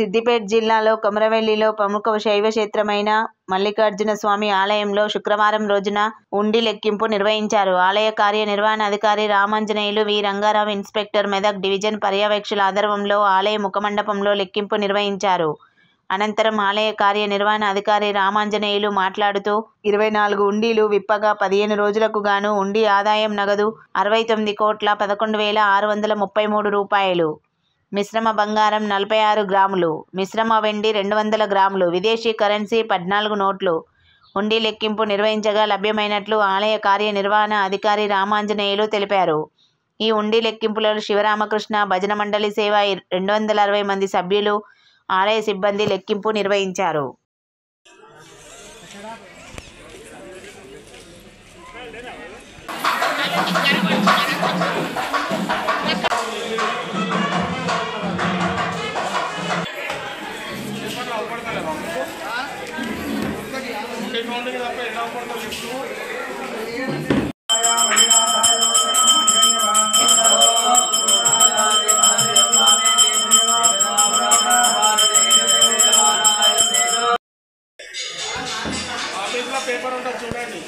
సిద్దిపేట జిల్లాలో కొమరవెల్లిలో ప్రముఖ శైవ క్షేత్రమైన మల్లికార్జున స్వామి ఆలయంలో శుక్రవారం రోజున ఉండి లెక్కింపు నిర్వహించారు. ఆలయ కార్యనిర్వహణాధికారి రామాంజనేయులు వి. రంగారావు, ఇన్స్పెక్టర్ మెదక్ డివిజన్ పర్యవేక్షకుల ఆధ్వర్యంలో ఆలయ ముఖమండపంలో లెక్కింపు నిర్వహించారు. అనంతరం ఆలయ కార్యనిర్వహణ అధికారి రామాంజనేయులు మాట్లాడుతూ 24 ఉండీలు విప్పగా 15 రోజులకు గాను ఉండి ఆదాయం నగదు 69,11,633 రూపాయలు, మిశ్రమ బంగారం 46 గ్రాములు, మిశ్రమ వెండి 200 గ్రాములు, విదేశీ కరెన్సీ 14 నోట్లు ఉండి లెక్కింపు నిర్వహించగా లభ్యమైనట్లు ఆలయ కార్యనిర్వహణ అధికారి రామాంజనేయులు తెలిపారు. ఈ ఉండి లెక్కింపులో శివరామకృష్ణ భజన మండలి సేవ 260 మంది సభ్యులు, ఆలయ సిబ్బంది లెక్కింపు నిర్వహించారు. పేపర్ ఉంటుంది చూడండి.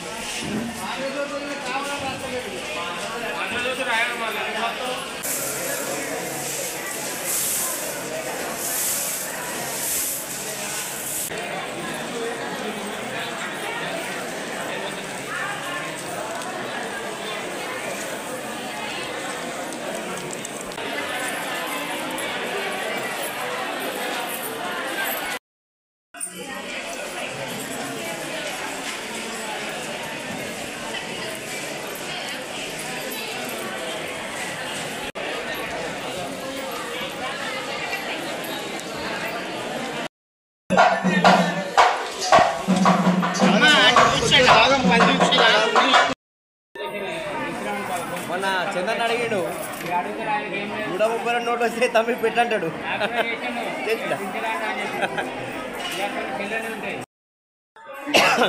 మొన్న చంద్రన్ అడిగాడు 132 నోట్లు వస్తే తమ్మి పెట్టంటాడు.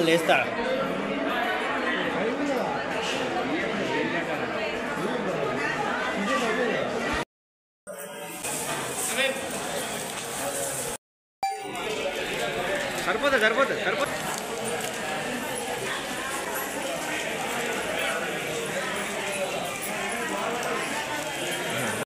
లేస్తాడు. సరిపోతుంది.